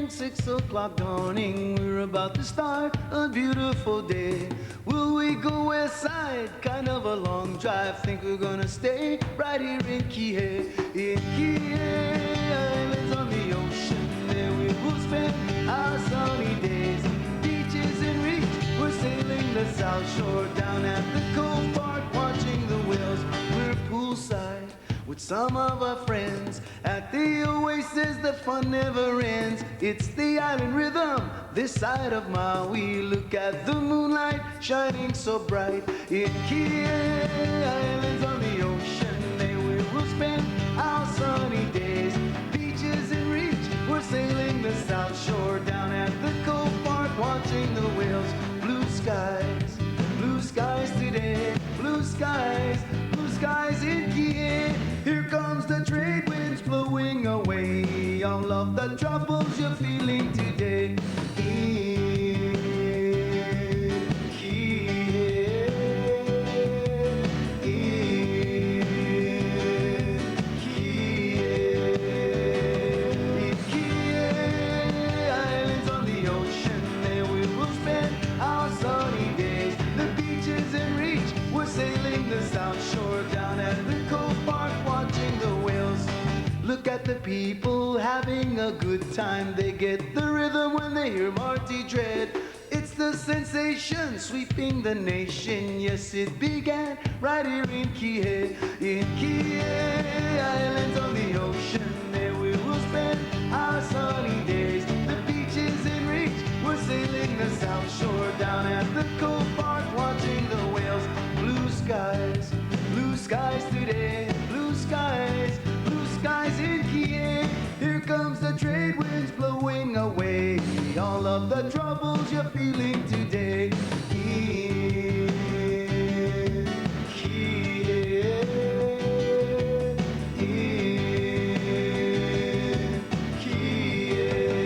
morning, 6 o'clock dawning. We're about to start a beautiful day. Will we go west side? Kind of a long drive. Think we're gonna stay right here in Kihei. In Kihei, islands on the ocean. There we will spend our sunny days. Beaches in reach, we're sailing the South Shore. Down at the Cove Park, watching the whales. We're poolside with some of our friends. At the oasis, the fun never ends. It's the island rhythm, this side of Maui. Look at the moonlight shining so bright. In Kihei, islands on the ocean, there we will spend our sunny days. Beaches in reach, we're sailing the South Shore. Down at the Cove Park, watching the whales. Blue skies today, blue skies in Kihei. Here comes the trade winds blowing away all of the troubles you're feeling today. In Kihei, in Kihei, in Kihei, islands on the ocean, there we will spend our sunny days. The beaches in reach, we're sailing the South Shore. Down at the Cove Park, watching the whales. Look at the people having a good time. They get the rhythm when they hear Marty Dread. It's the sensation sweeping the nation. Yes, it began right here in Kihei. In Kihei, islands on the ocean, there we will spend our sunny days. The beaches in reach, we're sailing the South Shore. Down at the Cove Park, watching the whales. Blue skies today, blue skies in Kihei. Here comes the trade winds blowing away all of the troubles you're feeling today. In Kihei, in Kihei.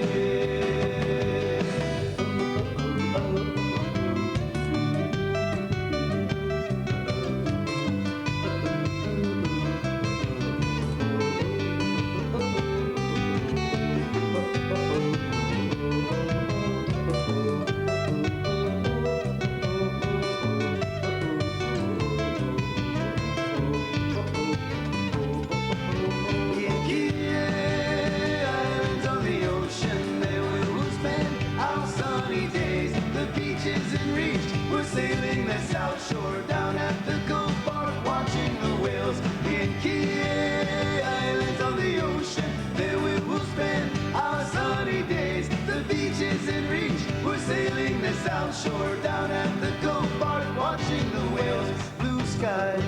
We're sailing the South Shore. Down at the Cove Park, watching the whales. In Kihei, islands on the ocean, there we will spend our sunny days. The beaches in reach, we're sailing the South Shore. Down at the Cove Park, watching the whales. Blue skies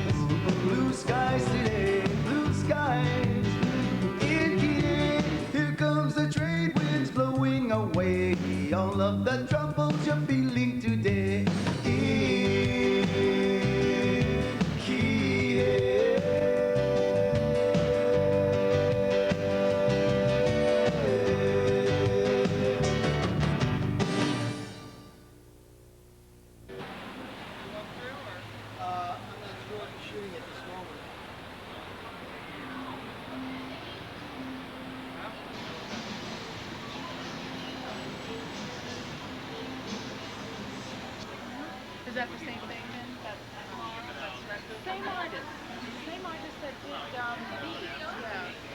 today, blue skies. In Kihei, here comes the trade winds blowing away all of the troubles you're feeling today. In Kihei. Is that the same thing then? That's same artist. Same artist that did Beat.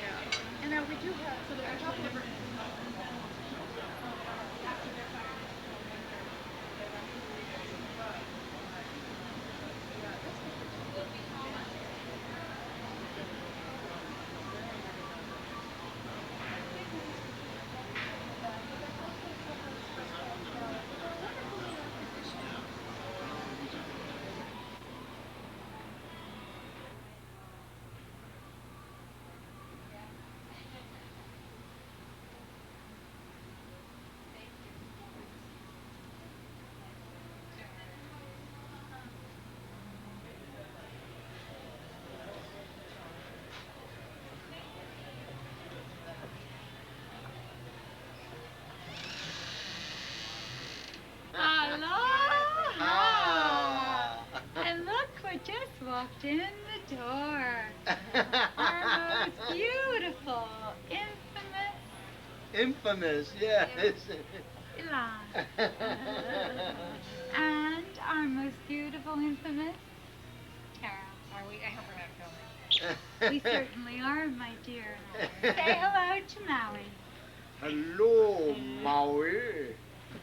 Yeah. And now we do have, so there are a couple different. Just walked in the door. Our most beautiful, infamous Infamous, yes. Elan. And our most beautiful, infamous Tara. Are we? I hope we're not filming. We certainly are, my dear. Say hello to Maui. Hello, Maui.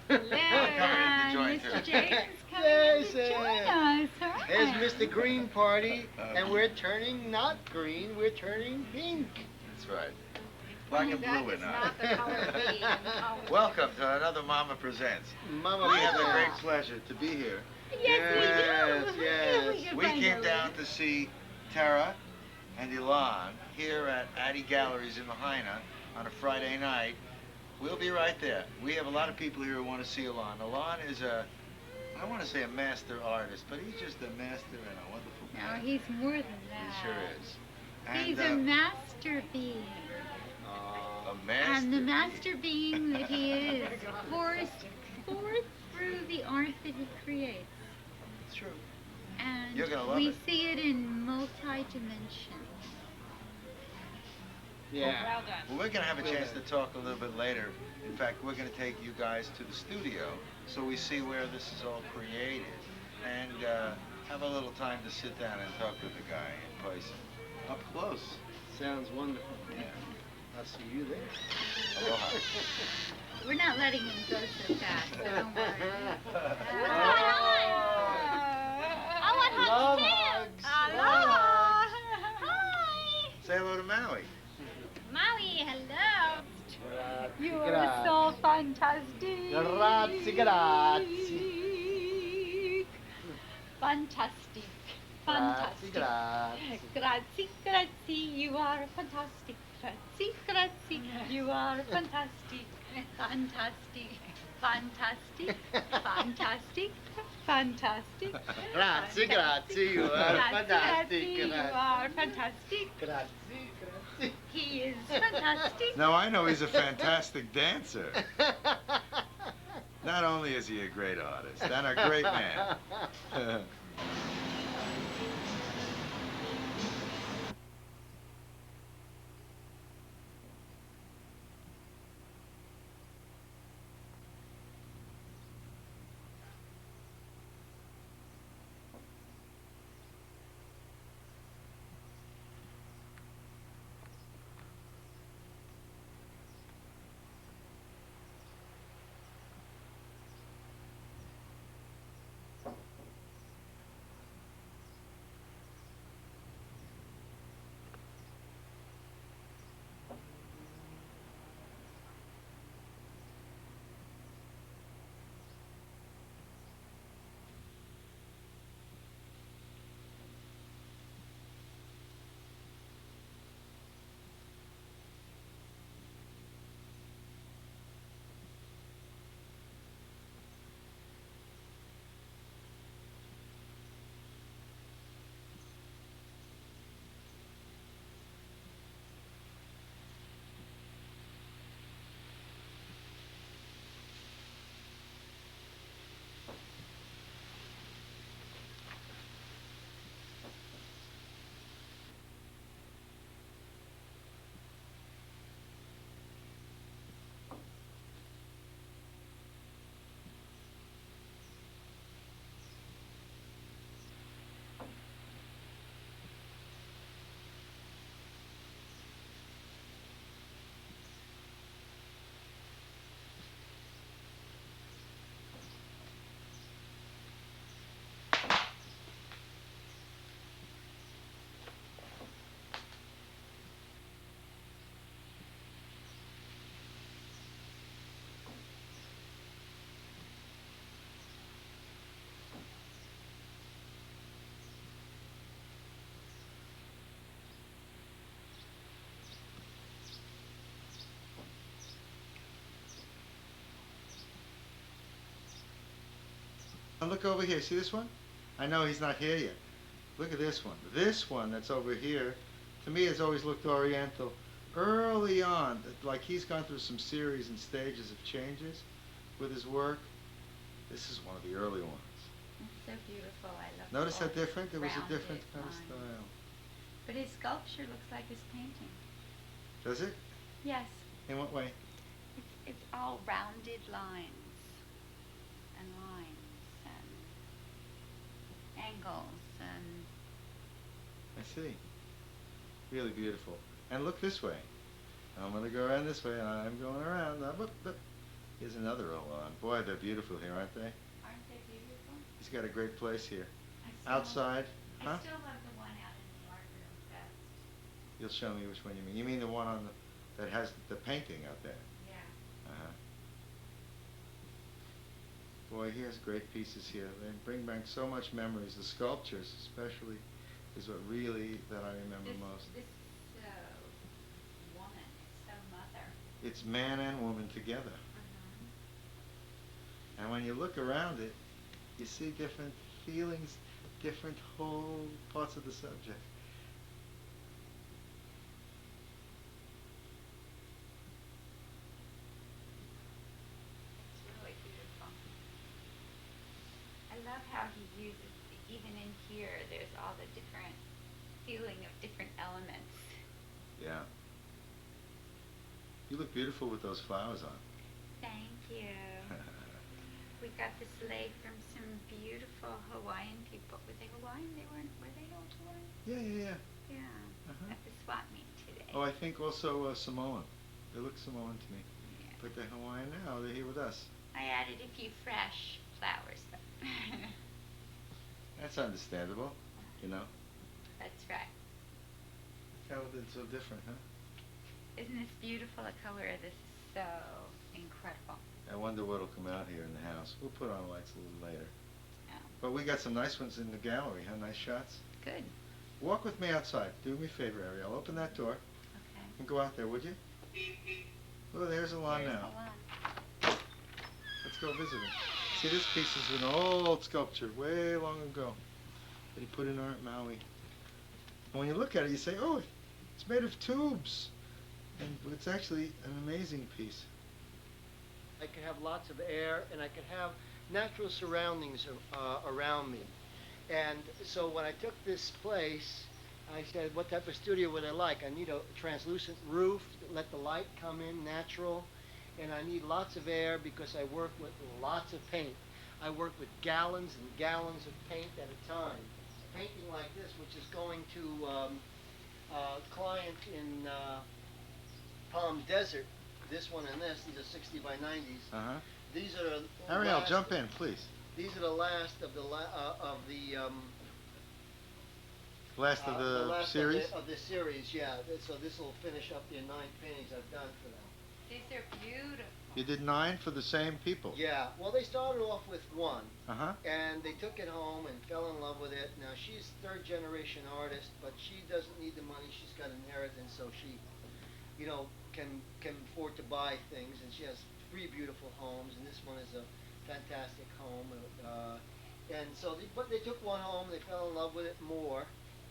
And join Mr. her. Jason's coming Yes, in to join us. Hi. There's Mr. Green Party, and we're turning not green, we're turning pink. That's right. Black and That blue is and not the color B in college. Welcome to another Mama Presents. Mama, We have the Ah. great pleasure to be here. Yes, we do. yes. We came down to see Tara and Elan here at Addy Galleries in Lahaina on a Friday night. We'll be right there. We have a lot of people here who want to see Elan. Elan is I want to say a master artist, but he's just a master and a wonderful No, man. he's more than that. He sure is. He's a master being. A master. And the master being that he is pours forth through the art that he creates. It's true. And You're gonna love we it. see it in multi-dimensions. Yeah. Well done. Well, we're going to have a chance to talk a little bit later. In fact, we're going to take you guys to the studio so we see where this is all created and have a little time to sit down and talk with the guy in person. Up close. Sounds wonderful. Yeah. I'll see you there. Aloha. We're not letting him go so fast, so don't worry. I want Love hugs too. hugs. Aloha. Hi. Say hello to Maui. Maui, hello. Grazie, You are grazie. so fantastic. Grazie, grazie. Fantastic. Grazie, Fantastic. grazie. Grazie, grazie, you are fantastic. Grazie, grazie, you are fantastic. Fantastic. Fantastic. Fantastic. Fantastic. Grazie, grazie, you are Grazie, fantastic. grazie, you are fantastic. Grazie, grazie. He is fantastic. Now, I know he's a fantastic dancer. Not only is he a great artist and a great man. Now look over here. See this one? I know he's not here yet. Look at this one. This one that's over here, to me, has always looked oriental. Early on, like he's gone through some series and stages of changes with his work. This is one of the early ones. It's so beautiful. I love Notice how all different? There was a rounded different kind of lines. style. But his sculpture looks like his painting. Does it? Yes. In what way? all rounded lines and angles and. I see. Really beautiful. And look this way. I'm going to go around this way, and I'm going around. But here's another Elan. Boy, they're beautiful here, aren't they? Aren't they beautiful? He's got a great place here. I Outside, huh? I still love the one out in the art room best. You'll show me which one you mean. You mean the one on that has the painting out there? Yeah. Uh-huh. Boy, he has great pieces here. They bring back so much memories. The sculptures, especially, is what really that I remember most. This woman, it's so mother. It's man and woman together. And when you look around it, you see different feelings, different whole parts of the subject. It's really beautiful. I love how he uses, even in here, there's all the different feeling of different elements. Yeah. You look beautiful with those flowers on. Thank you. We got this laid from some beautiful Hawaiian people. Were they Hawaiian? Were they all Hawaiian? Yeah. Yeah. Uh-huh. At the swap meet today. Oh, I think also Samoan. They look Samoan to me. Yeah. But they're Hawaiian now. They're here with us. I added a few fresh flowers, though. That's understandable, you know. That's right. How it's so different, huh? Isn't this beautiful? The color of this is so incredible. I wonder what'll come out here in the house. We'll put on lights a little later. Oh, But we got some nice ones in the gallery, huh? Nice shots. good. Walk with me outside. Do me a favor, Ariel. Open that door Okay. and go out there, would you? Oh, there's Elan There's now. Elan. Let's go visit him. See, this piece is an old sculpture, way long ago, that he put in Maui. And when you look at it, you say, oh, it's made of tubes. And it's actually an amazing piece. I could have lots of air, and I could have natural surroundings around me. And so when I took this place, I said, what type of studio would I like? I need a translucent roof, let the light come in natural, and I need lots of air because I work with lots of paint. I work with gallons and gallons of paint at a time. Painting like this, which is going to a client in Palm Desert, this one and this, these are 60 by 90s. Uh-huh. These are the Ariel, last, jump in, please. These are the last of the Last of the last series? of the series, yeah. So this will finish up the 9 paintings I've done for them. These are beautiful. You did 9 for the same people? Yeah. Well, they started off with 1, Uh-huh. and they took it home and fell in love with it. Now she's 3rd generation artist, but she doesn't need the money. She's got inheritance, so she, you know, can afford to buy things, and she has 3 beautiful homes, and this one is a fantastic home. And so, but they took 1 home, they fell in love with it more,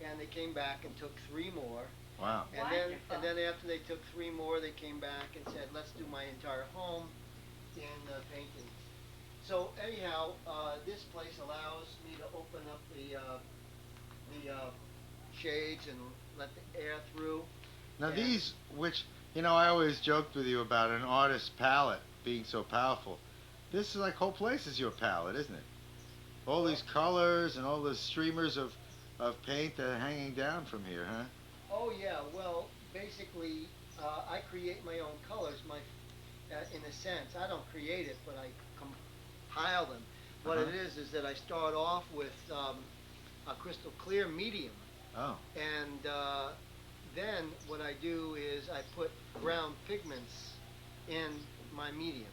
and they came back and took 3 more. Wow. And then after they took 3 more, they came back and said, let's do my entire home in paintings. So anyhow, this place allows me to open up the shades and let the air through. Now And- these, which, you know, I always joked with you about an artist's palette being so powerful. This is like whole place is your palette, isn't it? All these colors and all the streamers of paint that are hanging down from here, huh? Oh yeah, well, basically, I create my own colors. In a sense, I don't create it, but I compile them. What Uh-huh. it is that I start off with a crystal clear medium, Oh. and then what I do is I put brown pigments in my medium,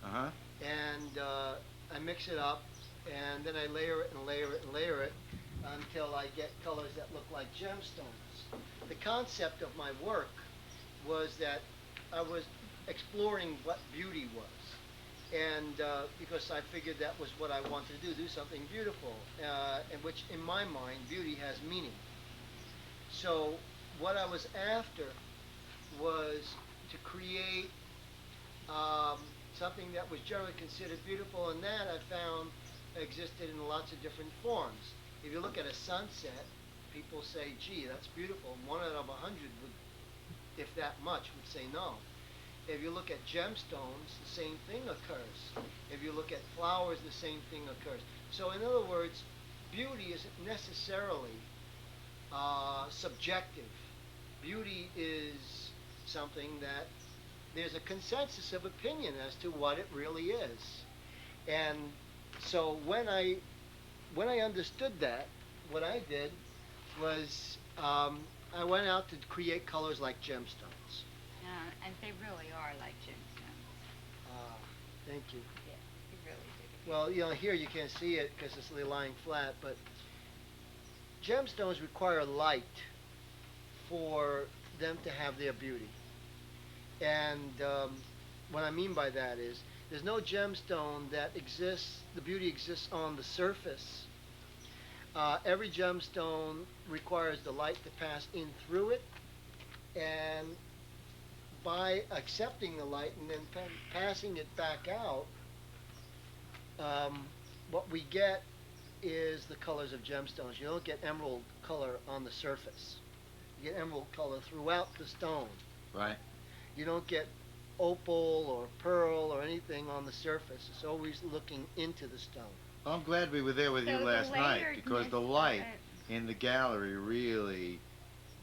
Uh-huh. and I mix it up, and then I layer it and layer it and layer it until I get colors that look like gemstones. The concept of my work was that I was exploring what beauty was, and because I figured that was what I wanted to do something beautiful, and which in my mind beauty has meaning. So what I was after was to create something that was generally considered beautiful, and that I found existed in lots of different forms. If you look at a sunset, people say, gee, that's beautiful. 1 out of 100 would, if that much, would say no. If you look at gemstones, the same thing occurs. If you look at flowers, the same thing occurs. So, in other words, beauty isn't necessarily subjective. Beauty is something that there's a consensus of opinion as to what it really is. And so when I understood that, what I did was I went out to create colors like gemstones. And they really are like gemstones. Ah, thank you. Yeah, you really do. Well, here you can't see it because it's lying flat, but gemstones require light for them to have their beauty. And what I mean by that is there's no gemstone that exists, the beauty exists on the surface. Every gemstone requires the light to pass in through it, and by accepting the light and then passing it back out, what we get is the colors of gemstones. You don't get emerald color on the surface. You get emerald color throughout the stone. Right. You don't get opal or pearl or anything on the surface. It's always looking into the stone. Well, I'm glad we were there with you So last the night because the layeredness of light it. in the gallery really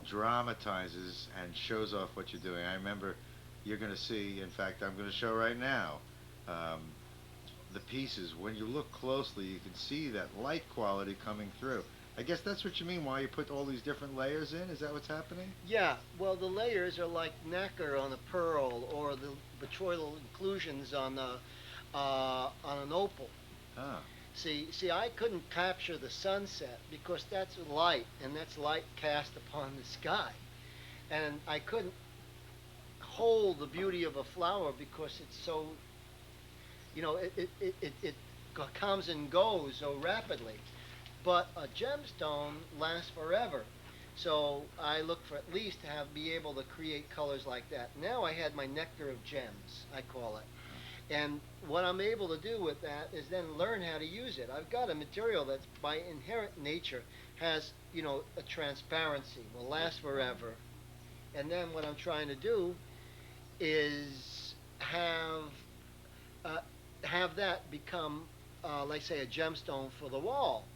dramatizes and shows off what you're doing. I remember you're going to see, in fact, I'm going to show right now, the pieces. When you look closely, you can see that light quality coming through. I guess that's what you mean, why you put all these different layers in? Is that what's happening? Yeah, well, the layers are like nacre on a pearl or the betrothal inclusions on an opal. Ah. See, I couldn't capture the sunset because that's light, and that's light cast upon the sky. And I couldn't hold the beauty of a flower because it's so, it comes and goes so rapidly. But a gemstone lasts forever. So I look for at least to be able to create colors like that. Now I had my nectar of gems, I call it. And what I'm able to do with that is then learn how to use it. I've got a material that's by inherent nature has, a transparency, will last forever. And then what I'm trying to do is have that become, like say, a gemstone for the wall.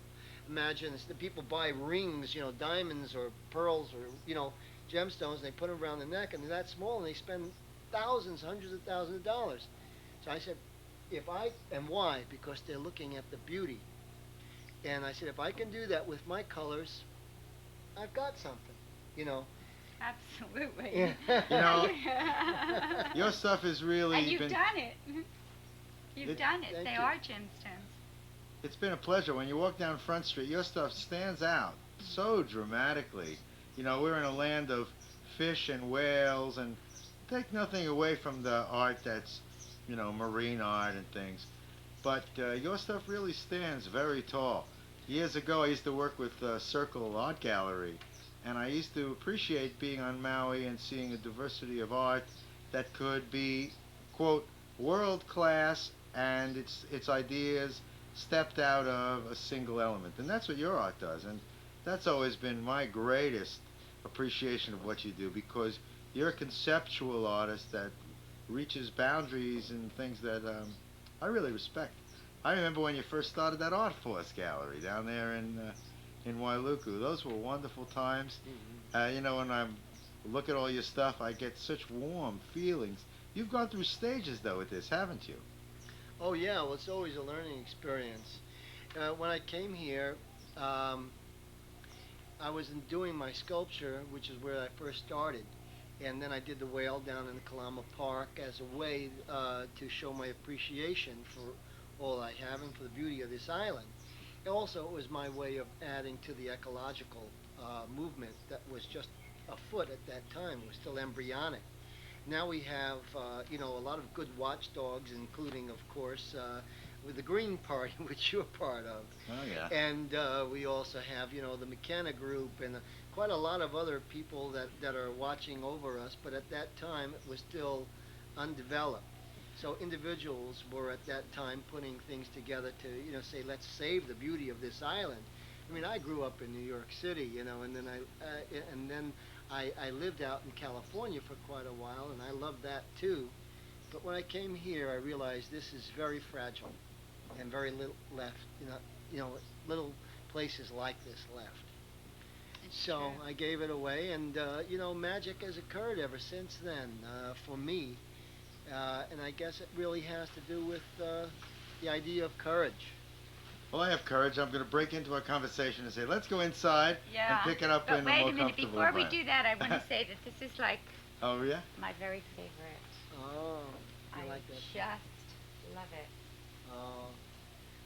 Imagine the people buy rings, diamonds or pearls or, gemstones, and they put them around the neck, and they're that small, and they spend thousands, hundreds of thousands of dollars. So I said, and why? Because they're looking at the beauty. And I said, if I can do that with my colors, I've got something, Absolutely. Your stuff is really And you've been... done it. You've done it. Thank They you. are gemstones. It's been a pleasure. When you walk down Front Street, your stuff stands out so dramatically. We're in a land of fish and whales, and take nothing away from the art that's, marine art and things. But your stuff really stands very tall. Years ago, I used to work with Circle Art Gallery, and I used to appreciate being on Maui and seeing a diversity of art that could be, quote, world class, and its ideas stepped out of a single element. And that's what your art does, and that's always been my greatest appreciation of what you do, because you're a conceptual artist that reaches boundaries and things that I really respect. I remember when you first started that Art Force gallery down there in Wailuku. Those were wonderful times. Mm-hmm. When I look at all your stuff, I get such warm feelings. You've gone through stages though with this, haven't you? Oh yeah, well it's always a learning experience. When I came here, I was doing my sculpture, which is where I first started, and then I did the whale down in the Kalama Park as a way to show my appreciation for all I have and for the beauty of this island. Also, it was my way of adding to the ecological movement that was just afoot at that time. It was still embryonic. Now we have, a lot of good watchdogs, including, of course, with the Green Party, which you're part of. Oh yeah. And we also have, the McKenna Group and quite a lot of other people that are watching over us. But at that time, it was still undeveloped. So individuals were at that time putting things together to, say, let's save the beauty of this island. I mean, I grew up in New York City, and then I lived out in California for quite a while, and I loved that too. But when I came here, I realized this is very fragile, and very little left. Little places like this left. It's So true. I gave it away, and magic has occurred ever since then for me. And I guess it really has to do with the idea of courage. Well, I have courage. I'm going to break into our conversation and say, let's go inside Yeah. and pick it up But in a wait more a minute, comfortable before we environment. do that, I want to say that this is like Oh, yeah? my very favorite. Oh, I you like that? just love it. Oh,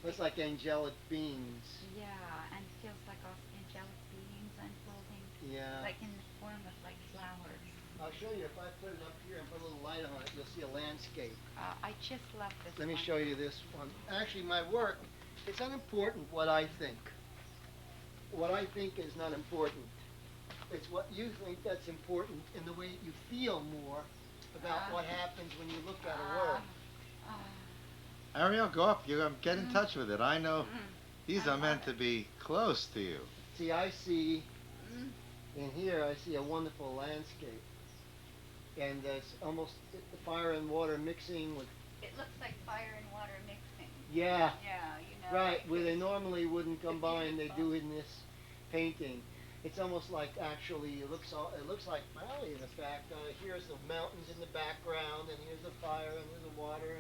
looks like angelic beings. Yeah, and it feels like all angelic beings unfolding, Yeah. like in the form of like flowers. I'll show you if I put it up here and put a little light on it, you'll see a landscape. I just love this Let me one. show you this one. Actually, my work, it's unimportant what I think. What I think is not important. It's what you think that's important in the way you feel more about what happens when you look at a work. Ariel, go up. Get in touch with it. I know these are meant to be close to you. See, I see, in here, I see a wonderful landscape. And it's almost the fire and water mixing with, It looks like fire and water mixing. yeah, Yeah, right, where they normally wouldn't combine, they do in this painting. It's almost like actually, it looks like Maui, in fact. Here's the mountains in the background, and here's the fire, and here's the water,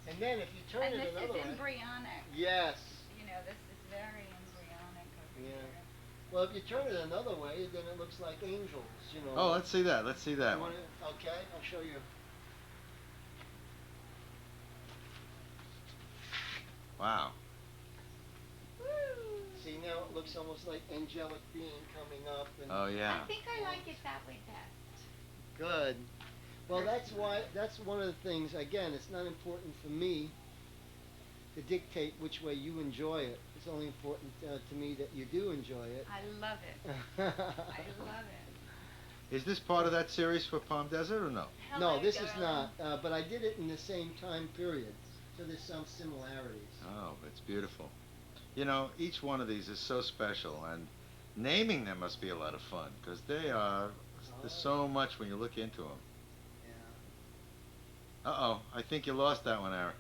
and then if you turn And it this another is way, embryonic. yes, This is very embryonic over Yeah. here. well, if you turn it another way, then it looks like angels. Oh, let's see that. Let's see that You one. Okay, I'll show you. Wow. See, now it looks almost like angelic being coming up. And Oh, yeah. I think I like it that way best. Good. Well, that's one of the things, again, it's not important for me to dictate which way you enjoy it. It's only important to me that you do enjoy it. I love it. I love it. Is this part of that series for Palm Desert or no? No, Hello, this is darling. not, but I did it in the same time period, so there's some similarities. Oh, it's beautiful. Each one of these is so special, and naming them must be a lot of fun, because there's so much when you look into them. Yeah. Uh-oh, I think you lost that one, Aaron.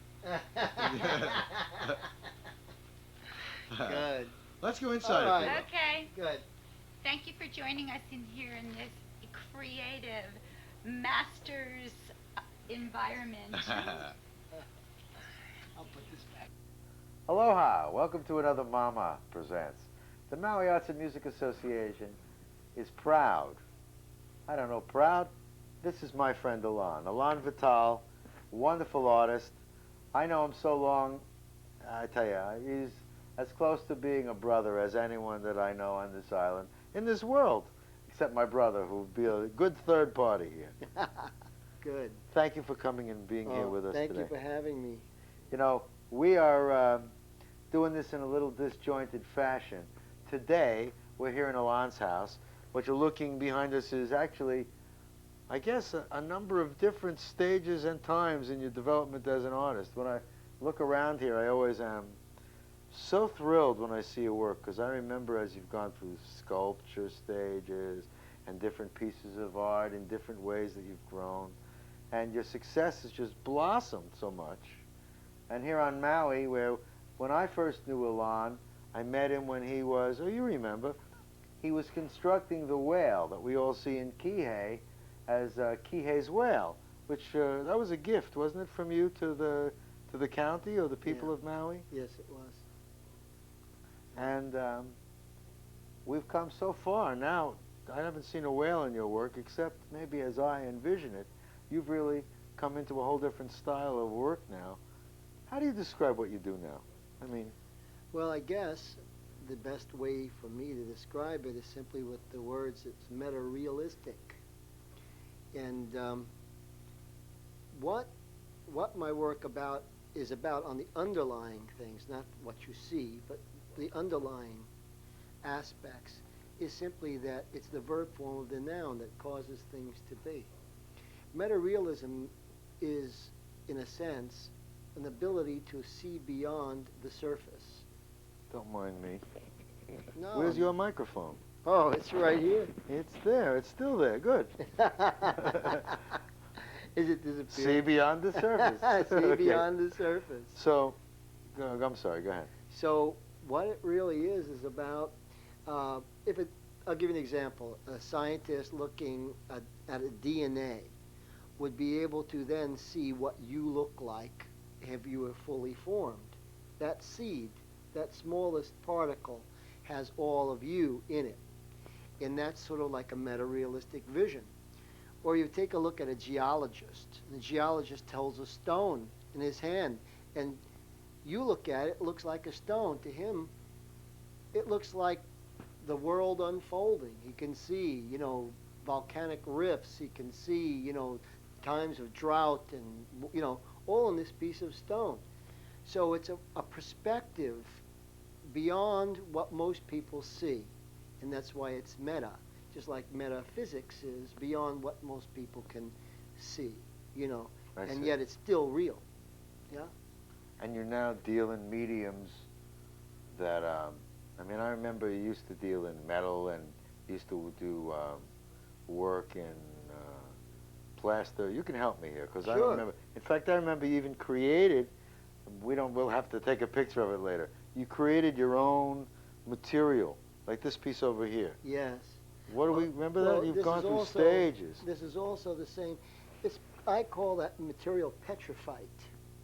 Good. Let's go inside. All if you right. will. Okay. Good. Thank you for joining us in here in this creative master's environment. I'll put this back. Aloha! Welcome to another Mama Presents. The Maui Arts and Music Association is proud. I don't know, proud? This is my friend Elan Vital, wonderful artist. I know him so long, I tell you, he's as close to being a brother as anyone that I know on this island, in this world, except my brother, who would be a good third party here. Good. Thank you for coming and being here with us Thank today. you for having me. We are doing this in a little disjointed fashion. Today, we're here in Elan's house. What you're looking behind us is actually, I guess, a number of different stages and times in your development as an artist. When I look around here, I always am so thrilled when I see your work, because I remember as you've gone through sculpture stages and different pieces of art in different ways that you've grown, and your success has just blossomed so much. And here on Maui, where when I first knew Elan, I met him when he was, you remember, he was constructing the whale that we all see in Kihei as Kihei's whale, which that was a gift, wasn't it, from you to the county or the people Yeah. of Maui? Yes, it was. And we've come so far. Now, I haven't seen a whale in your work, except maybe as I envision it. You've really come into a whole different style of work now. How do you describe what you do now? I mean, Well, I guess the best way for me to describe it is simply with the words, it's meta-realistic. And what my work is about on the underlying things, not what you see, but the underlying aspects, is simply that it's the verb form of the noun that causes things to be. Meta-realism is, in a sense, an ability to see beyond the surface. don't mind me. No. Where's your microphone? Oh, it's right here. It's there. It's still there. Good. Is it disappeared? See beyond the surface. See Okay. beyond the surface. So, I'm sorry. Go ahead. So what it really is about, I'll give you an example. A scientist looking at a DNA would be able to then see what you look like if you were fully formed. That seed, that smallest particle, has all of you in it. And that's sort of like a meta-realistic vision. Or you take a look at a geologist. The geologist tells a stone in his hand, and you look at it, it looks like a stone. To him, it looks like the world unfolding. He can see, volcanic rifts. He can see, times of drought and, all in this piece of stone. So it's a perspective beyond what most people see. And that's why it's meta. Just like metaphysics is beyond what most people can see, and yet it's still real. Yeah? And you're now dealing mediums that, I remember you used to deal in metal and used to do work in plaster. You can help me here, because I don't remember. In fact, I remember you even created, we'll have to take a picture of it later. You created your own material, like this piece over here. Yes. What do we remember that? You've gone through stages. This is also the same. I call that material petrified.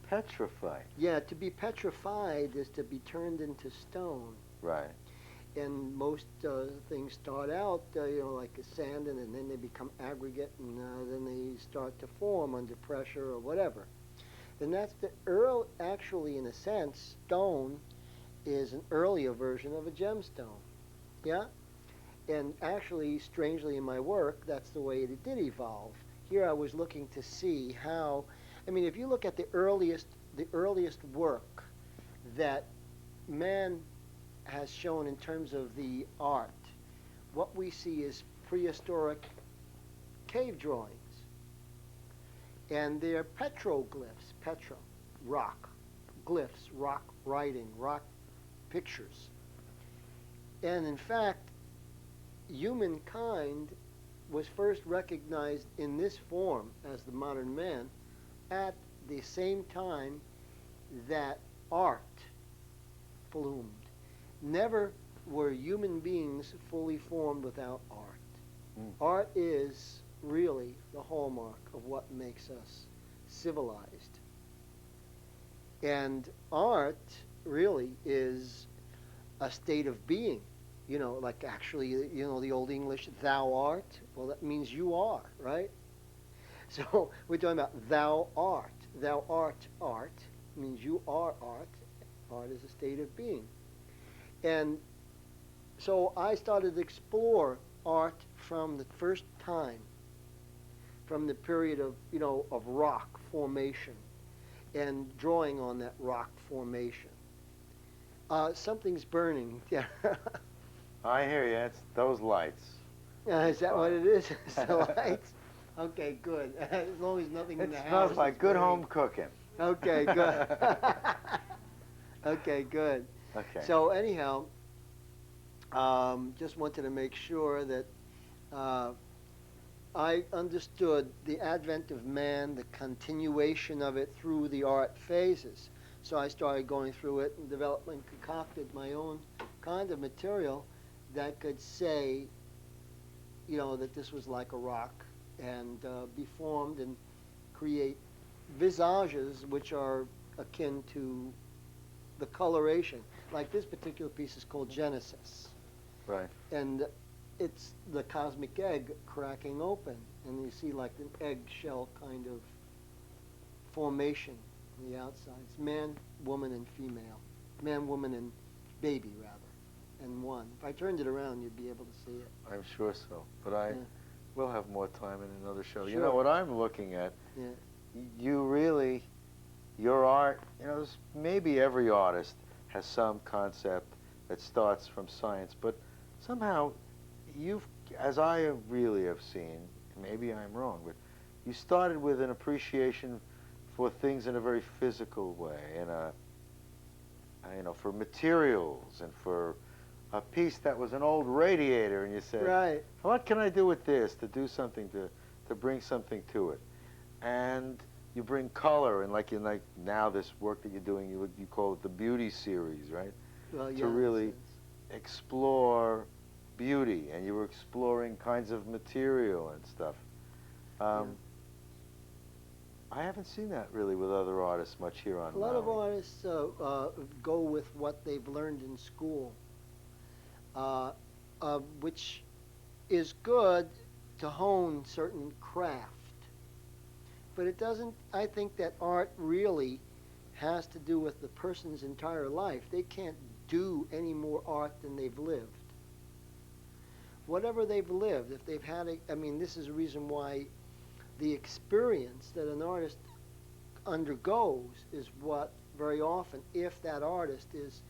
Petrified. Yeah, to be petrified is to be turned into stone. Right. And most things start out, like a sand, and then they become aggregate, and then they start to form under pressure or whatever. Then that's actually, in a sense, stone is an earlier version of a gemstone. Yeah? And actually, strangely in my work, that's the way it did evolve. Here I was looking to see how, if you look at the earliest work that man has shown in terms of the art, what we see is prehistoric cave drawings. And they're petroglyphs, rock, glyphs, rock writing, rock pictures. And in fact, humankind was first recognized in this form as the modern man at the same time that art bloomed. Never were human beings fully formed without art. Art is really the hallmark of what makes us civilized. And art really is a state of being. Like actually, the Old English, thou art, well, that means you are, right? So we're talking about thou art. Thou art art means you are art. Art is a state of being. And so I started to explore art from the first time, from the period of, of rock formation and drawing on that rock formation. Something's burning. I hear you. It's those lights. Is that what it is? It's the lights? Okay, good. As long as nothing in the house. It smells like good home cooking. Okay, good. Okay, good. Okay. So anyhow, just wanted to make sure that I understood the advent of man, the continuation of it through the art phases. So I started going through it and developed and concocted my own kind of material that could say, that this was like a rock, and be formed and create visages which are akin to the coloration. Like this particular piece is called Genesis. Right. And it's the cosmic egg cracking open, and you see like an eggshell kind of formation on the outside. It's man, woman, and female. Man, woman, and baby, rather. And one. If I turned it around, you'd be able to see it. I'm sure so. But we'll have more time in another show. Sure. You know what I'm looking at? Yeah. You really, your art, maybe every artist has some concept that starts from science, but somehow as I really have seen, maybe I'm wrong, but you started with an appreciation for things in a very physical way, and for materials and for a piece that was an old radiator, and you said, Right. what can I do with this to do something to bring something to it? And you bring color, and like now this work that you're doing, you call it the beauty series, right? Well, yeah, To really explore beauty, and you were exploring kinds of material and stuff. I haven't seen that really with other artists much here on a lot of Maui. artists go with what they've learned in school, which is good to hone certain craft. But it doesn't, I think that art really has to do with the person's entire life. They can't do any more art than they've lived. Whatever they've lived, if they've had this is a reason why the experience that an artist undergoes is what very often, if that artist is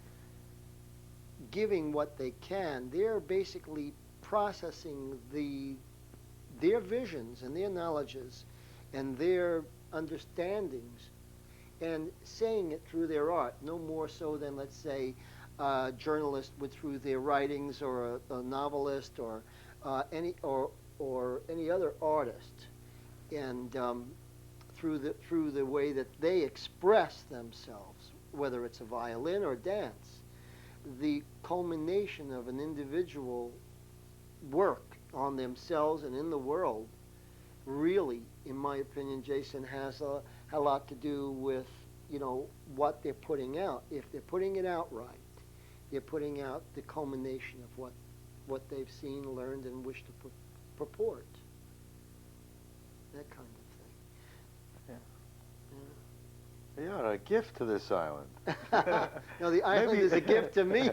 giving what they can, they're basically processing their visions and their knowledges and their understandings and saying it through their art, no more so than, let's say, a journalist would through their writings, or a novelist, or any other artist, and through the way that they express themselves, whether it's a violin or dance, the culmination of an individual work on themselves and in the world really, in my opinion, Jason, has a lot to do with, what they're putting out. If they're putting it out right, they're putting out the culmination of what they've seen, learned, and wish to purport. That kind of thing. Yeah, a gift to this island. No, the island is a gift to me.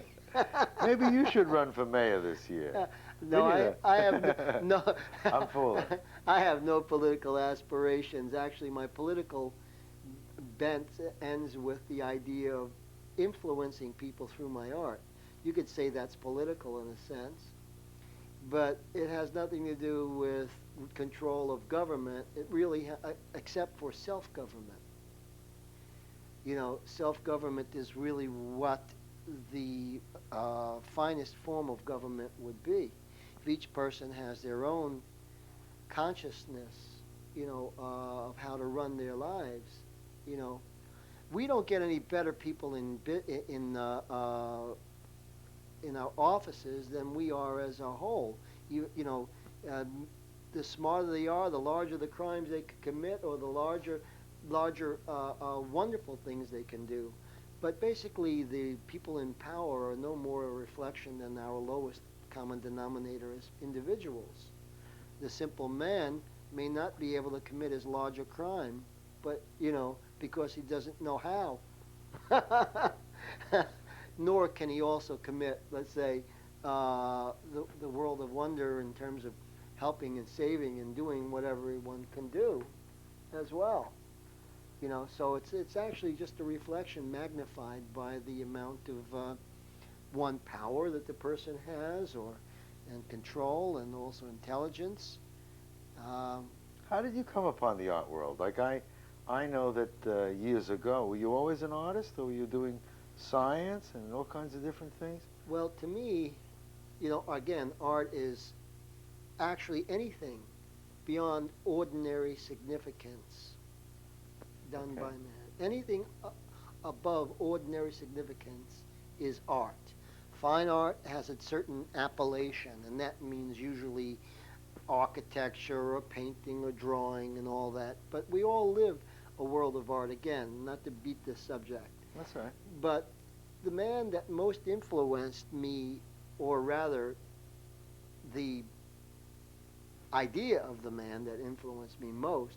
Maybe you should run for mayor this year. No, I have no. I'm fooling. I have no political aspirations. Actually, my political bent ends with the idea of influencing people through my art. You could say that's political in a sense, but it has nothing to do with control of government. It really, except for self-government. Self-government is really what the finest form of government would be. If each person has their own consciousness, of how to run their lives, we don't get any better people in our offices than we are as a whole. The smarter they are, the larger the crimes they could commit, or the larger wonderful things they can do. But basically, the people in power are no more a reflection than our lowest common denominator as individuals. The simple man may not be able to commit as large a crime, but, because he doesn't know how. Nor can he also commit, let's say, the world of wonder in terms of helping and saving and doing whatever one can do as well. So it's actually just a reflection magnified by the amount of one, power that the person has, and control, and also intelligence. How did you come upon the art world? Like I know that years ago, were you always an artist, or were you doing science and all kinds of different things? Well, to me, again, art is actually anything beyond ordinary significance done by man. Anything above ordinary significance is art. Fine art has a certain appellation, and that means usually architecture or painting or drawing and all that. But we all live a world of art, again, not to beat this subject. That's right. But the man that most influenced me, or rather the idea of the man that influenced me most,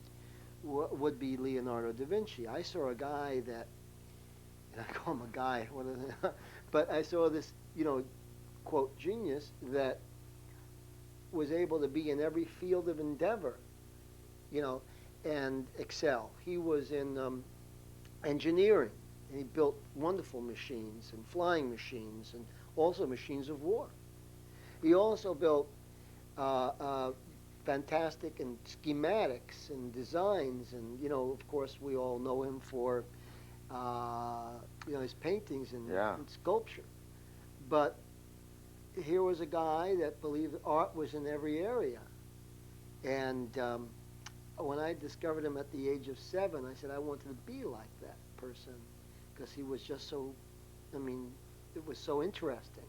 would be Leonardo da Vinci. I saw a guy that, and I call him a guy, but I saw this, quote, genius that was able to be in every field of endeavor, and excel. He was in engineering, and he built wonderful machines and flying machines and also machines of war. He also built fantastic and schematics and designs, and of course we all know him for his paintings and sculpture. But here was a guy that believed that art was in every area. And when I discovered him at the age of 7, I said I wanted to be like that person because he was just so, I mean, it was so interesting.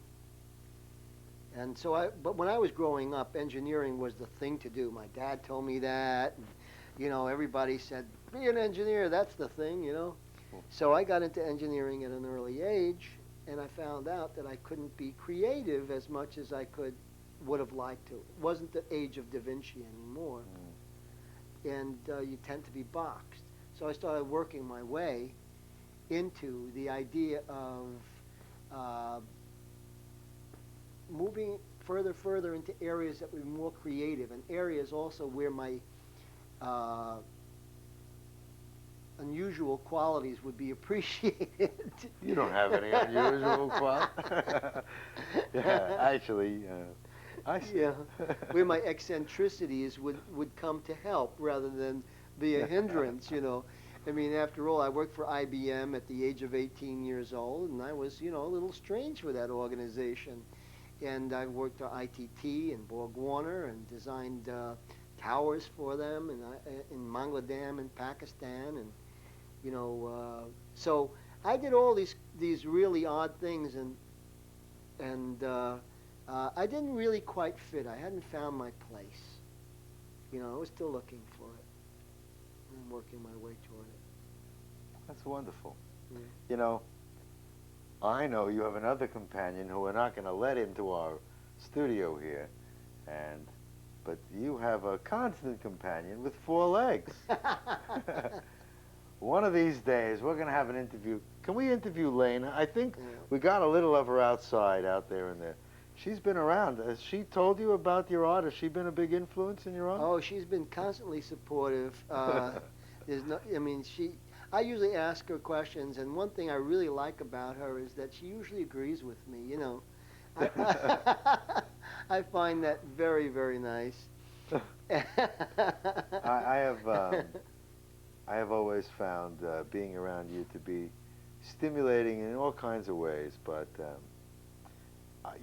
And so but when I was growing up, engineering was the thing to do. My dad told me that. And, you know, everybody said, be an engineer, that's the thing, you know. So I got into engineering at an early age, and I found out that I couldn't be creative as much as I would have liked to. It wasn't the age of Da Vinci anymore. And you tend to be boxed. So I started working my way into the idea of moving further into areas that were more creative, and areas also where my unusual qualities would be appreciated. You don't have any unusual qualities. Yeah, actually, I see. Yeah, where my eccentricities would come to help rather than be a hindrance, you know. I mean, after all, I worked for IBM at the age of 18 years old, and I was, you know, a little strange for that organization. And I worked at ITT and Borg Warner and designed towers for them in Bangladesh and Pakistan, and you know, so I did all these really odd things, and I didn't really quite fit. I hadn't found my place. You know, I was still looking for it and working my way toward it. That's wonderful. Yeah. You know, I know you have another companion who we're not going to let into our studio here, but you have a constant companion with 4 legs. One of these days, we're going to have an interview. Can we interview Lena? I think we got a little of her outside, out there in there. She's been around. Has she told you about your art? Has she been a big influence in your art? Oh, she's been constantly supportive. There's no, I mean, I usually ask her questions, and one thing I really like about her is that she usually agrees with me, you know. I find that very, very nice. I have always found being around you to be stimulating in all kinds of ways, but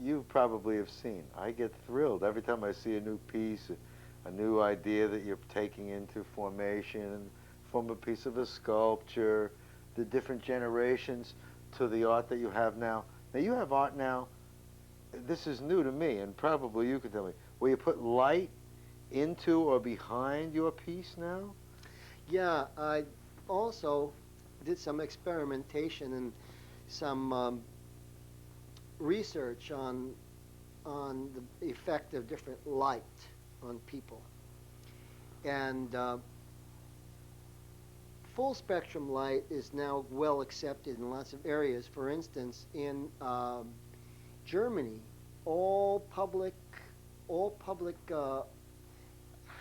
you probably have seen. I get thrilled every time I see a new piece, a new idea that you're taking into formation, from a piece of a sculpture, the different generations to the art that you have now. Now you have art now, this is new to me, and probably you can tell me, where you put light into or behind your piece now? Yeah, I also did some experimentation and some research on the effect of different light on people. And full spectrum light is now well accepted in lots of areas. For instance, in Germany, all public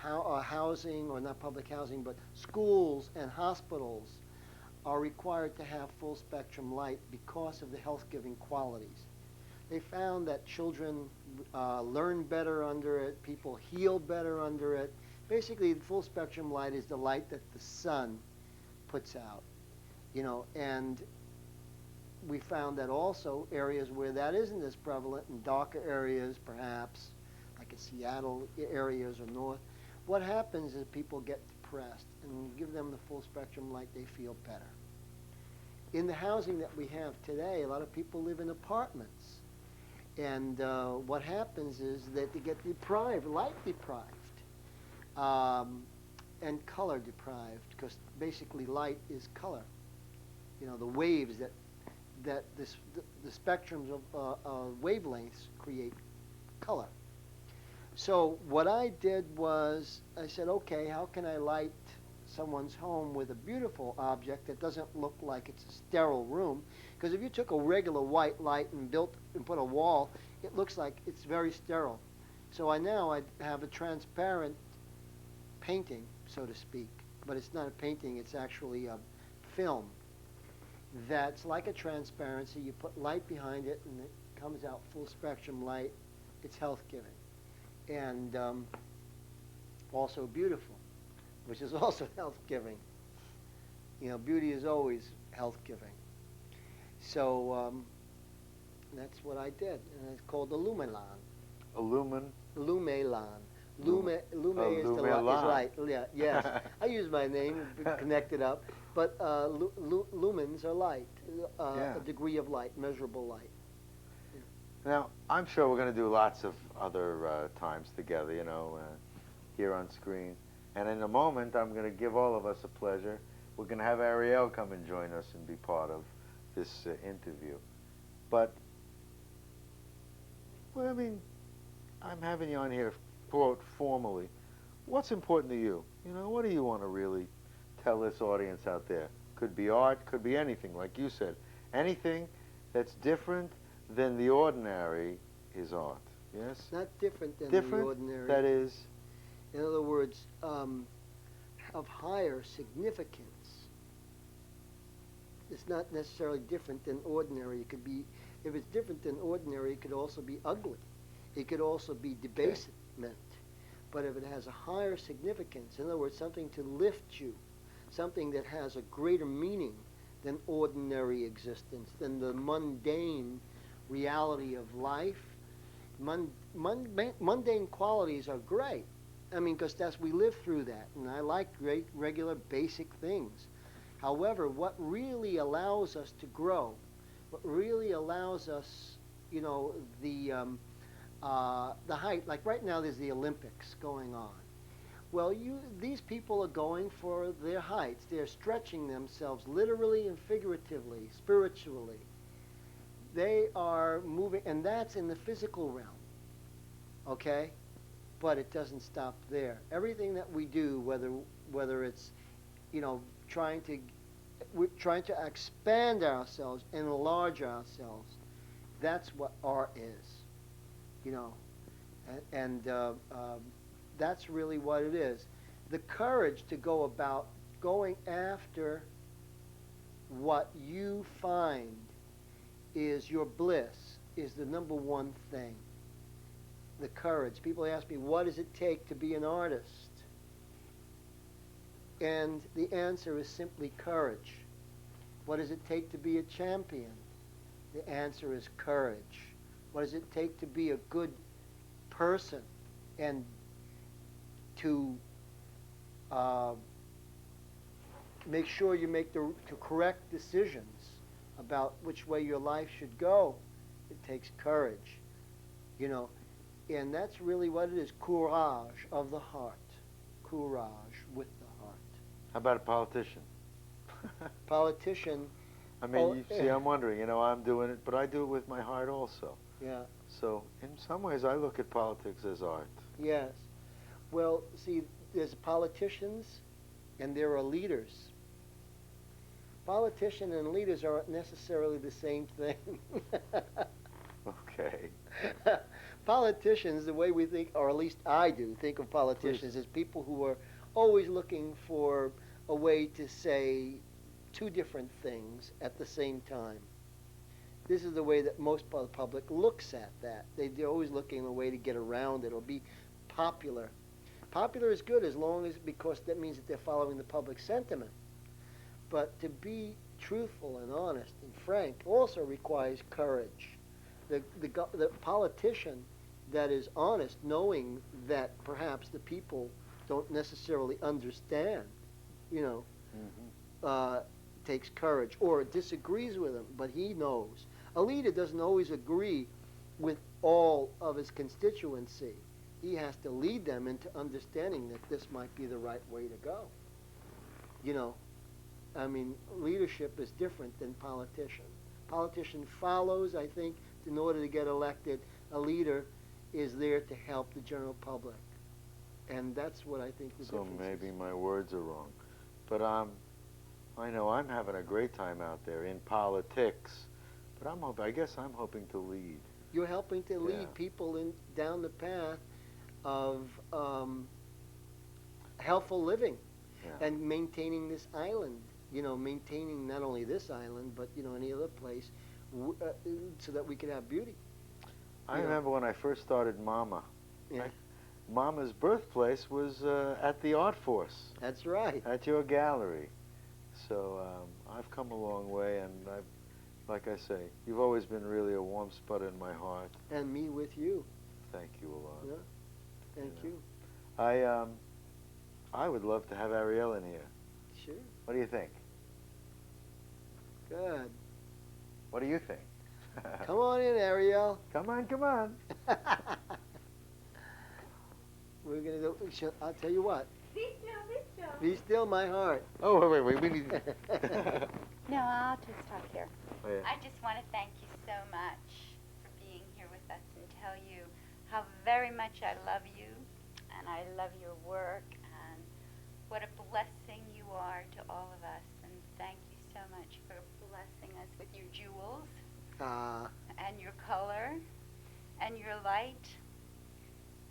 housing, or not public housing, but schools and hospitals are required to have full spectrum light because of the health-giving qualities. They found that children learn better under it, people heal better under it. Basically, full spectrum light is the light that the sun puts out, you know, and we found that also areas where that isn't as prevalent, in darker areas perhaps, like in Seattle areas or north, what happens is people get depressed, and when you give them the full spectrum light, they feel better. In the housing that we have today, a lot of people live in apartments, and what happens is that they get deprived, light deprived, and color deprived, because basically light is color. You know, the waves that the spectrums of wavelengths create color. So what I did was, I said, okay, how can I light someone's home with a beautiful object that doesn't look like it's a sterile room? Because if you took a regular white light and put a wall, it looks like it's very sterile. So I have a transparent painting, so to speak, but it's not a painting, it's actually a film that's like a transparency. You put light behind it and it comes out full spectrum light. It's health-giving and also beautiful, which is also health-giving. You know, beauty is always health-giving. So And that's what I did, and it's called the Lumelan. Lumen. Lumelan. Lume is the Lumelan. light. Yeah, yes. I use my name, connect it up. But lumens are light, Yeah. a degree of light, measurable light. Now, I'm sure we're going to do lots of other times together, here on screen. And in a moment, I'm going to give all of us a pleasure. We're going to have Ariel come and join us and be part of this interview. But, well, I mean, I'm having you on here, quote, formally. What's important to you? What do you want to really tell this audience out there? Could be art, could be anything, like you said. Anything that's different than the ordinary is art, yes? Not different than Different, the ordinary. that is? In other words, of higher significance. It's not necessarily different than ordinary. It could be, if it's different than ordinary, it could also be ugly. It could also be debasement. But if it has a higher significance, in other words, something to lift you, something that has a greater meaning than ordinary existence, than the mundane reality of life. Mundane qualities are great. I mean, because we live through that, and I like great, regular, basic things. However, what really allows us to grow, what really allows us, the height, like right now there's the Olympics going on. Well, these people are going for their heights. They're stretching themselves literally and figuratively, spiritually. They are moving, and that's in the physical realm, okay? But it doesn't stop there. Everything that we do, whether it's, we're trying to expand ourselves, enlarge ourselves, that's what art is, and that's really what it is. The courage to go about going after what you find is your bliss, is the number one thing. The courage. People ask me, what does it take to be an artist? And the answer is simply courage. What does it take to be a champion? The answer is courage. What does it take to be a good person and to make sure you make the correct decisions about which way your life should go? It takes courage, and that's really what it is. Courage of the heart. Courage with the heart. How about a politician? Politician. I mean, you see, I'm wondering, I'm doing it, but I do it with my heart also. Yeah. So, in some ways, I look at politics as art. Yes. Well, see, there's politicians and there are leaders. Politicians and leaders aren't necessarily the same thing. Okay. Politicians, the way we think, or at least I do, think of politicians as people who are always looking for a way to say two different things at the same time. This is the way that most of the public looks at that. They're always looking for a way to get around it or be popular. Popular is good because that means that they're following the public sentiment. But to be truthful and honest and frank also requires courage. The politician that is honest, knowing that perhaps the people don't necessarily understand, takes courage, or disagrees with him, but he knows. A leader doesn't always agree with all of his constituency. He has to lead them into understanding that this might be the right way to go. I mean, leadership is different than politician. Politician follows, I think, in order to get elected. A leader is there to help the general public. And that's what I think the difference is. So maybe my words are wrong. But I know I'm having a great time out there in politics. But I guess I'm hoping to lead. You're helping to lead people down the path of healthful living and maintaining this island. Maintaining not only this island, but, any other place, so that we could have beauty. I remember when I first started Mama. Yeah. Mama's birthplace was at the Art Force. That's right. At your gallery. So I've come a long way, and like I say, you've always been really a warm spot in my heart. And me with you. Thank you a lot. Yeah. Thank you. I would love to have Ariel in here. Sure. What do you think? Good. What do you think? Come on in, Ariel. Come on, come on. We're gonna do. I'll tell you what. Be still, be still. Be still, my heart. Oh, wait, we need. No, I'll just talk here. Oh, yeah. I just want to thank you so much for being here with us and tell you how very much I love you and I love your work and what a blessing you are to all of us. And thank you so much for blessing us with your jewels and your color and your light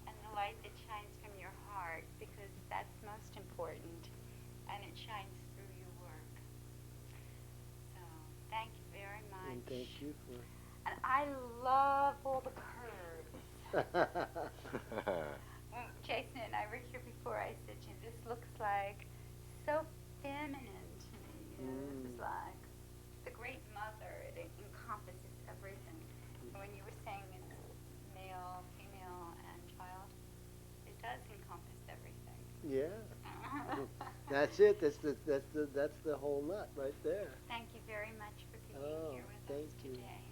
and the light that shines from your heart, because that's most important, and it shines through your work. So thank you very much. And thank you for. And I love all the curves. When Jason and I were here before, I said, this looks like so feminine to me. This is like the great mother. It encompasses everything. When you were saying it's male, female, and child, it does encompass everything. Yeah. That's it. That's the whole nut right there. Thank you very much for being here with us today,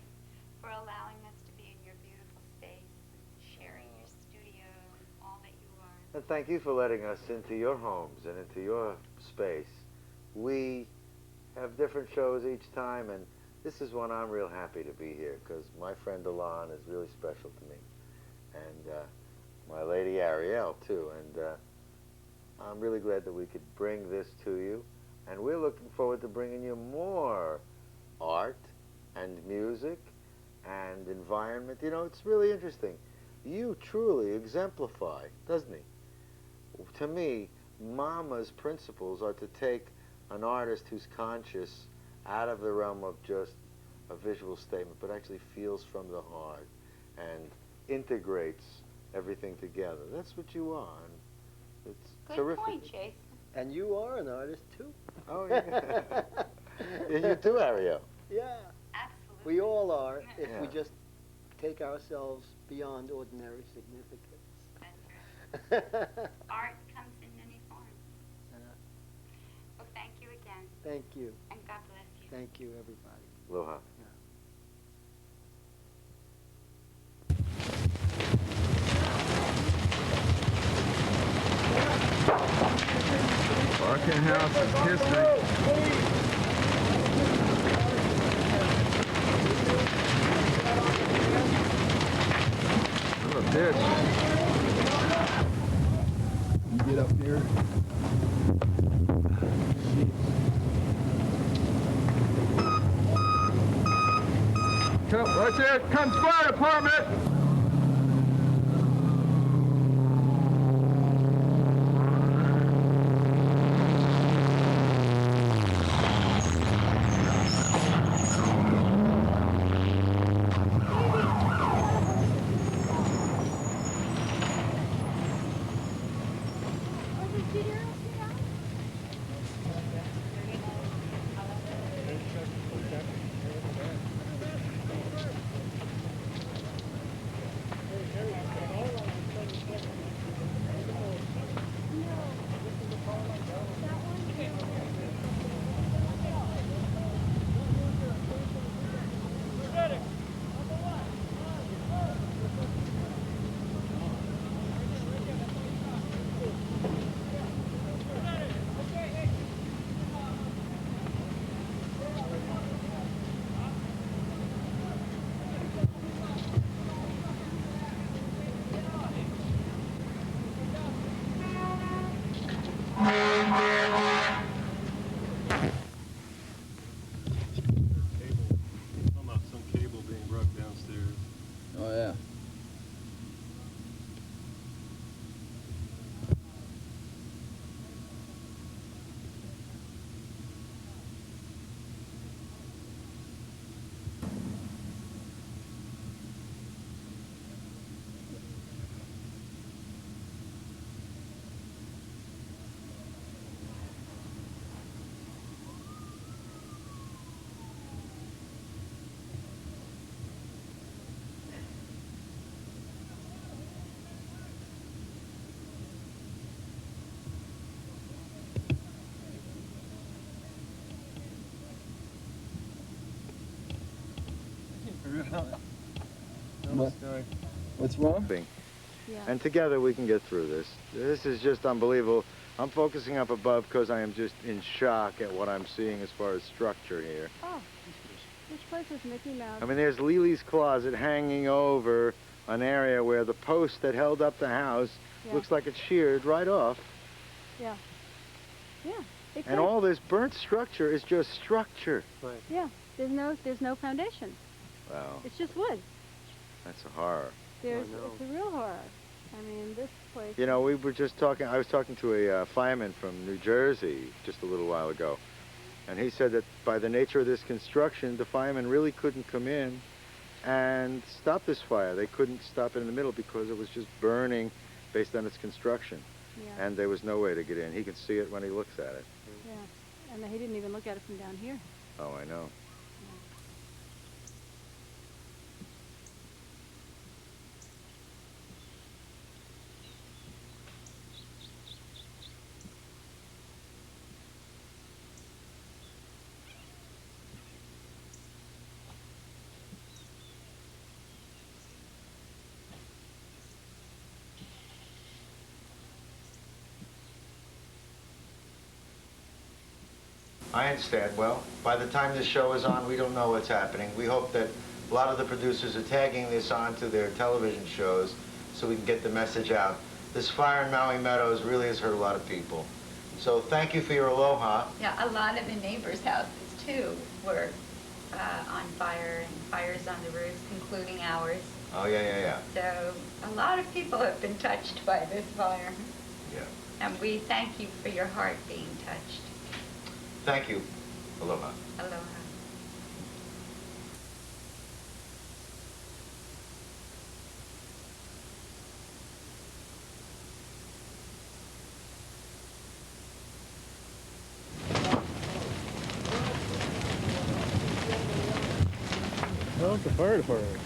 for allowing us to be in your beautiful space, and sharing your studio and all that you are. And thank you for letting us into your homes and into your space. We have different shows each time, and this is one I'm real happy to be here because my friend Elan is really special to me, and my lady Ariel too. And I'm really glad that we could bring this to you, and we're looking forward to bringing you more art and music and environment. You know, it's really interesting. You truly exemplify, doesn't he? To me, Mama's principles are to take an artist who's conscious out of the realm of just a visual statement, but actually feels from the heart and integrates everything together. That's what you are. And it's Good terrific. point, Jason. And you are an artist too. Oh, yeah. And you too, Ariel. Yeah. Absolutely. We all are if we Yeah. just take ourselves beyond ordinary significance. That's right. Art comes in many forms. Well, thank you again, Thank you. and God bless you. Thank you, everybody. Aloha. Barking House is history. What a bitch. You get up there. Come, right there, comes fire department. Some cable being brought downstairs. Oh, yeah. What? What's wrong? Yeah. And together we can get through this. This is just unbelievable. I'm focusing up above because I am just in shock at what I'm seeing as far as structure here. Oh, which place was Mickey Mouse? I mean, there's Lily's closet hanging over an area where the post that held up the house looks like it's sheared right off. Yeah. Yeah. And all this burnt structure is just structure. Right. Yeah. There's no foundation. Wow. It's just wood. That's a horror. It's a real horror. I mean, this place. You know, we were just talking, I was talking to a fireman from New Jersey just a little while ago. And he said that by the nature of this construction, the firemen really couldn't come in and stop this fire. They couldn't stop it in the middle because it was just burning based on its construction. Yeah. And there was no way to get in. He can see it when he looks at it. Yeah. And he didn't even look at it from down here. Oh, I know. I understand. Well, by the time this show is on, we don't know what's happening. We hope that a lot of the producers are tagging this onto their television shows so we can get the message out. This fire in Maui Meadows really has hurt a lot of people. So thank you for your aloha. Yeah, a lot of the neighbors' houses, too, were on fire, and fires on the roofs, including ours. Oh, yeah. So a lot of people have been touched by this fire. Yeah. And we thank you for your heart being touched. Thank you. Aloha. Aloha. No, it's the fire department.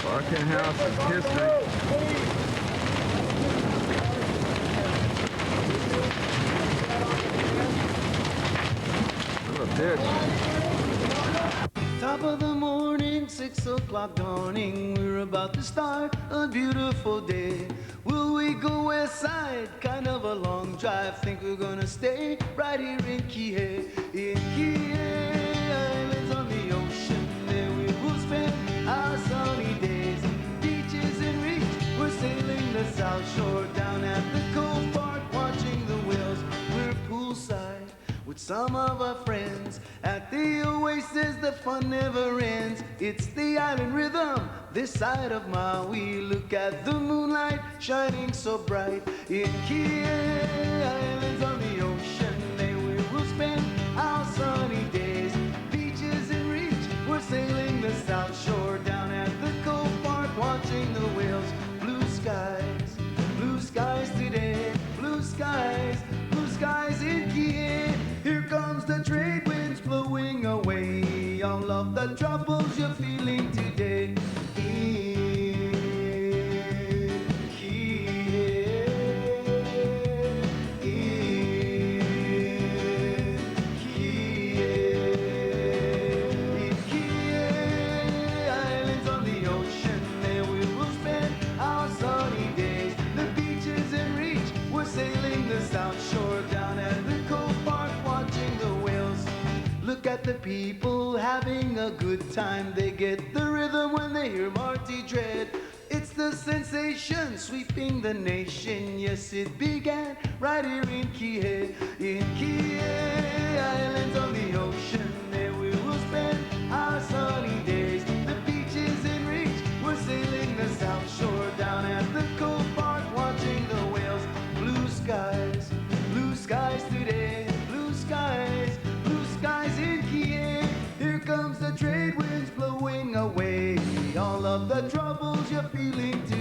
Barking House is history. Top of the morning, 6 o'clock dawning. We're about to start a beautiful day. Will we go west side? Kind of a long drive. Think we're gonna stay right here in Kihei. In Kihei, islands on the ocean. There we will spend our sunny days. Beaches in reach. We're sailing the South Shore down at the Cove Park, watching the whales. We're poolside with some of our friends. At the oasis, the fun never ends. It's the island rhythm, this side of Maui. Look at the moonlight shining so bright. In Kihei, islands on the ocean, there we will spend our sunny days. Beaches in reach, we're sailing the South Shore down at the Cove Park, watching the whales. Blue skies today, blue skies in Kihei. Here comes the trade winds blowing away all of the troubles you're feeling today. In Kihei, in Kihei, islands on the ocean, there we will spend our sunny days. The beaches in reach, we're sailing the South Shore down at the Cove Park, watching the whales. Look at the people having a good time. They get the rhythm when they hear Marty Dread. It's the sensation sweeping the nation. Yes, it began right here in Kihei. In Kihei, islands on the ocean, there we will spend our sunny days. The beaches in reach, we're sailing the South Shore down at the Cove Park, watching the whales. Blue skies today, blue skies in Kihei. Here comes the trade winds blowing away all of the troubles you're feeling today.